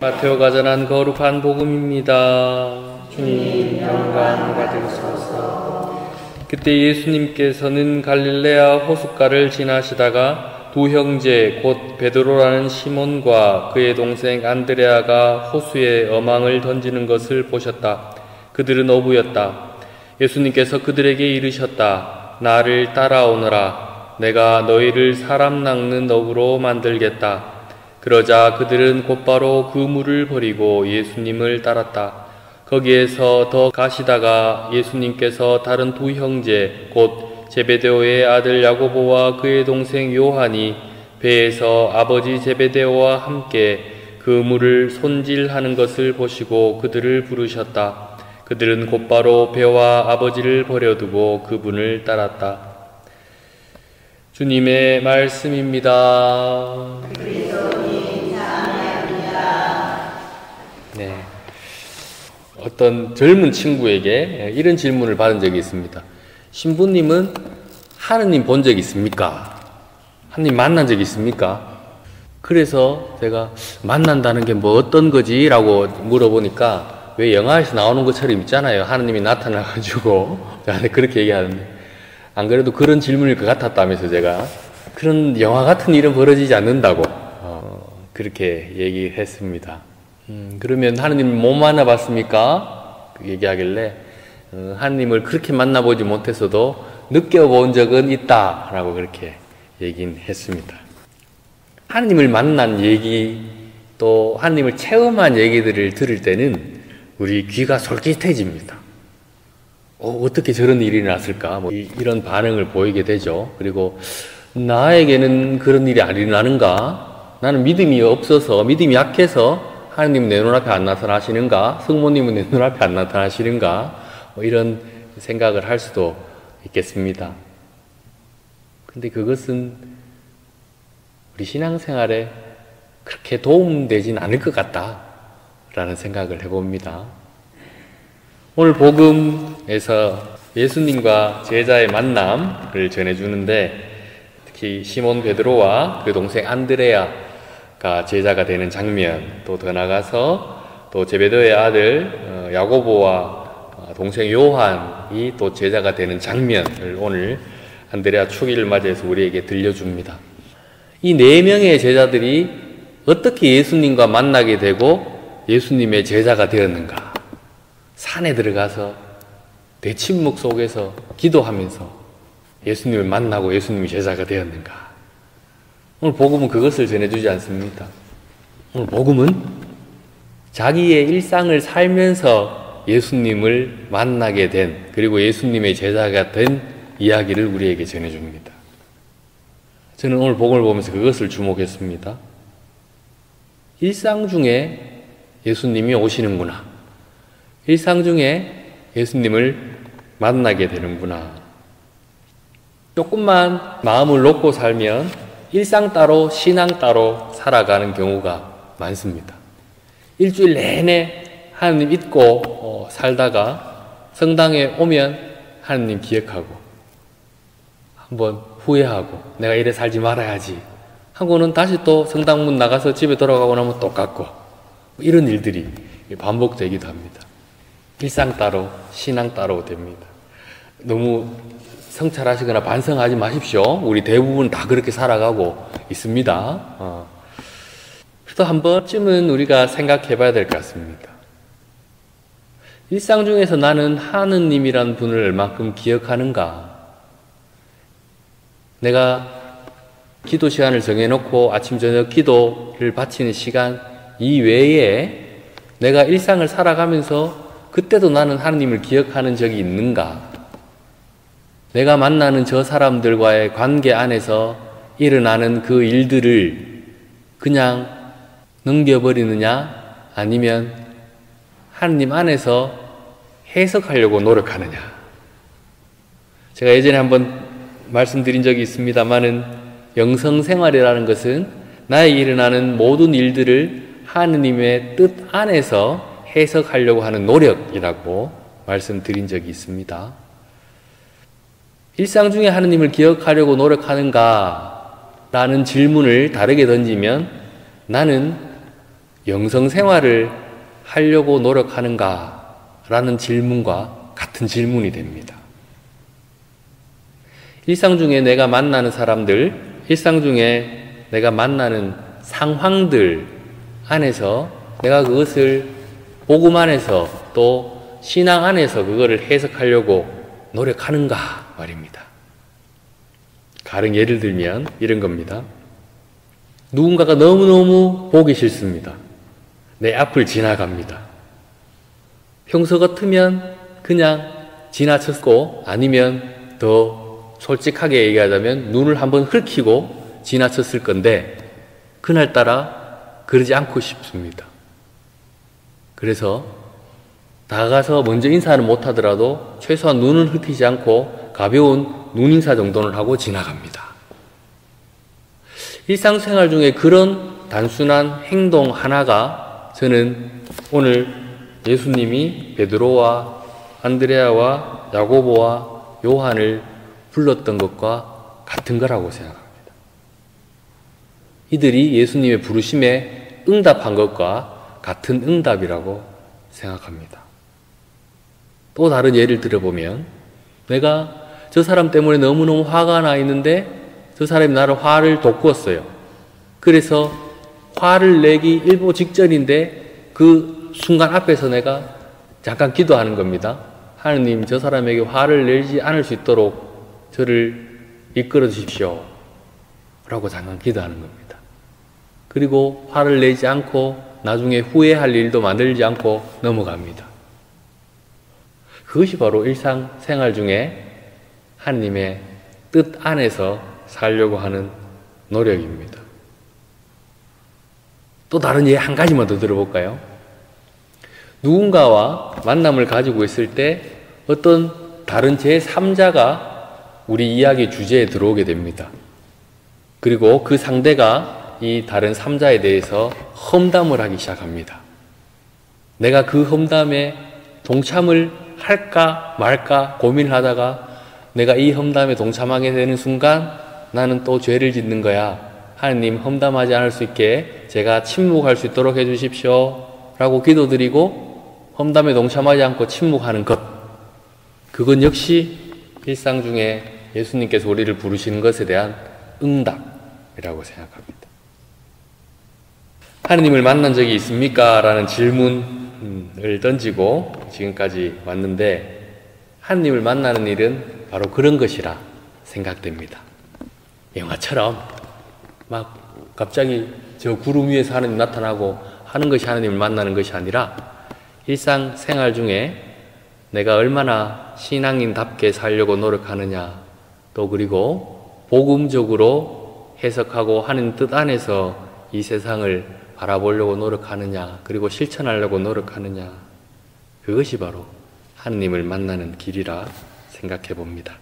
마테오가 전한 거룩한 복음입니다. 주님 영광 받으소서. 그때 예수님께서는 갈릴레아 호숫가를 지나시다가 두 형제 곧 베드로라는 시몬과 그의 동생 안드레아가 호수에 어망을 던지는 것을 보셨다. 그들은 어부였다. 예수님께서 그들에게 이르셨다. 나를 따라오너라. 내가 너희를 사람 낚는 어부로 만들겠다. 그러자 그들은 곧바로 그물을 버리고 예수님을 따랐다. 거기에서 더 가시다가 예수님께서 다른 두 형제 곧 제베데오의 아들 야고보와 그의 동생 요한이 배에서 아버지 제베데오와 함께 그물을 손질하는 것을 보시고 그들을 부르셨다. 그들은 곧바로 배와 아버지를 버려두고 그분을 따랐다. 주님의 말씀입니다. 네. 어떤 젊은 친구에게 이런 질문을 받은 적이 있습니다. 신부님은 하느님 본 적 있습니까? 하느님 만난 적 있습니까? 그래서 제가 만난다는 게 뭐 어떤 거지? 라고 물어보니까 왜 영화에서 나오는 것처럼 있잖아요. 하느님이 나타나가지고 저한테 그렇게 얘기하는데, 안 그래도 그런 질문일 것 같았다면서 제가 그런 영화 같은 일은 벌어지지 않는다고 그렇게 얘기했습니다. 그러면 하느님 못 만나봤습니까? 얘기하길래 하느님을 그렇게 만나보지 못했어도 느껴본 적은 있다 라고 그렇게 얘기는 했습니다. 하느님을 만난 얘기, 또 하느님을 체험한 얘기들을 들을 때는 우리 귀가 솔깃해집니다. 어떻게 저런 일이 일어났을까? 이런 반응을 보이게 되죠. 그리고 나에게는 그런 일이 안 일어나는가? 나는 믿음이 없어서, 믿음이 약해서 하느님은 내 눈앞에 안 나타나시는가? 성모님은 내 눈앞에 안 나타나시는가? 이런 생각을 할 수도 있겠습니다. 근데 그것은 우리 신앙생활에 그렇게 도움되진 않을 것 같다라는 생각을 해봅니다. 오늘 복음에서 예수님과 제자의 만남을 전해주는데, 특히 시몬 베드로와 그 동생 안드레아가 제자가 되는 장면, 또 더 나가서 또 제베데오의 아들 야고보와 동생 요한이 또 제자가 되는 장면을 오늘 안드레아 축일을 맞이해서 우리에게 들려줍니다. 이 네 명의 제자들이 어떻게 예수님과 만나게 되고 예수님의 제자가 되었는가? 산에 들어가서 대침묵 속에서 기도하면서 예수님을 만나고 예수님의 제자가 되었는가? 오늘 복음은 그것을 전해주지 않습니다. 오늘 복음은 자기의 일상을 살면서 예수님을 만나게 된, 그리고 예수님의 제자가 된 이야기를 우리에게 전해줍니다. 저는 오늘 복음을 보면서 그것을 주목했습니다. 일상 중에 예수님이 오시는구나. 일상 중에 예수님을 만나게 되는구나. 조금만 마음을 놓고 살면 일상 따로 신앙 따로 살아가는 경우가 많습니다. 일주일 내내 하나님 잊고 살다가 성당에 오면 하나님 기억하고 한번 후회하고 내가 이래 살지 말아야지 하고는 다시 또 성당문 나가서 집에 돌아가고 나면 똑같고, 이런 일들이 반복되기도 합니다. 일상 따로 신앙 따로 됩니다. 너무 성찰하시거나 반성하지 마십시오. 우리 대부분 다 그렇게 살아가고 있습니다. 그래도 한 번쯤은 우리가 생각해 봐야 될 것 같습니다. 일상 중에서 나는 하느님이란 분을 얼만큼 기억하는가? 내가 기도 시간을 정해놓고 아침 저녁 기도를 바치는 시간 이외에 내가 일상을 살아가면서 그때도 나는 하느님을 기억하는 적이 있는가? 내가 만나는 저 사람들과의 관계 안에서 일어나는 그 일들을 그냥 넘겨버리느냐, 아니면 하느님 안에서 해석하려고 노력하느냐. 제가 예전에 한번 말씀드린 적이 있습니다마는, 영성생활이라는 것은 나에게 일어나는 모든 일들을 하느님의 뜻 안에서 해석하려고 하는 노력이라고 말씀드린 적이 있습니다. 일상 중에 하느님을 기억하려고 노력하는가? 라는 질문을 다르게 던지면, 나는 영성 생활을 하려고 노력하는가? 라는 질문과 같은 질문이 됩니다. 일상 중에 내가 만나는 사람들, 일상 중에 내가 만나는 상황들 안에서 내가 그것을 복음 안에서 또 신앙 안에서 그거를 해석하려고 노력하는가 말입니다. 가령 예를 들면 이런 겁니다. 누군가가 너무너무 보기 싫습니다. 내 앞을 지나갑니다. 평소 같으면 그냥 지나쳤고 아니면 더 솔직하게 얘기하자면 눈을 한번 흘키고 지나쳤을 건데 그날따라 그러지 않고 싶습니다. 그래서 다가가서 먼저 인사는 못하더라도 최소한 눈은 흩히지 않고 가벼운 눈인사 정도는 하고 지나갑니다. 일상생활 중에 그런 단순한 행동 하나가 저는 오늘 예수님이 베드로와 안드레아와 야고보와 요한을 불렀던 것과 같은 거라고 생각합니다. 이들이 예수님의 부르심에 응답한 것과 같은 응답이라고 생각합니다. 또 다른 예를 들어보면 내가 저 사람 때문에 너무너무 화가 나 있는데 저 사람이 나를 화를 돋구었어요. 그래서 화를 내기 일보 직전인데 그 순간 앞에서 내가 잠깐 기도하는 겁니다. 하느님, 저 사람에게 화를 내지 않을 수 있도록 저를 이끌어 주십시오. 라고 잠깐 기도하는 겁니다. 그리고 화를 내지 않고 나중에 후회할 일도 만들지 않고 넘어갑니다. 그것이 바로 일상생활 중에 하나님의 뜻 안에서 살려고 하는 노력입니다. 또 다른 예 한 가지만 더 들어볼까요? 누군가와 만남을 가지고 있을 때 어떤 다른 제3자가 우리 이야기 주제에 들어오게 됩니다. 그리고 그 상대가 이 다른 3자에 대해서 험담을 하기 시작합니다. 내가 그 험담에 동참을 할까 말까 고민을 하다가 내가 이 험담에 동참하게 되는 순간 나는 또 죄를 짓는 거야. 하느님, 험담하지 않을 수 있게 제가 침묵할 수 있도록 해주십시오. 라고 기도드리고 험담에 동참하지 않고 침묵하는 것. 그건 역시 일상 중에 예수님께서 우리를 부르시는 것에 대한 응답이라고 생각합니다. 하느님을 만난 적이 있습니까? 라는 질문을 던지고 지금까지 왔는데 하느님을 만나는 일은 바로 그런 것이라 생각됩니다. 영화처럼 막 갑자기 저 구름 위에서 하느님 나타나고 하는 것이 하느님을 만나는 것이 아니라 일상생활 중에 내가 얼마나 신앙인답게 살려고 노력하느냐, 또 그리고 복음적으로 해석하고 하는 뜻 안에서 이 세상을 바라보려고 노력하느냐, 그리고 실천하려고 노력하느냐, 그것이 바로 하느님을 만나는 길이라 생각해 봅니다.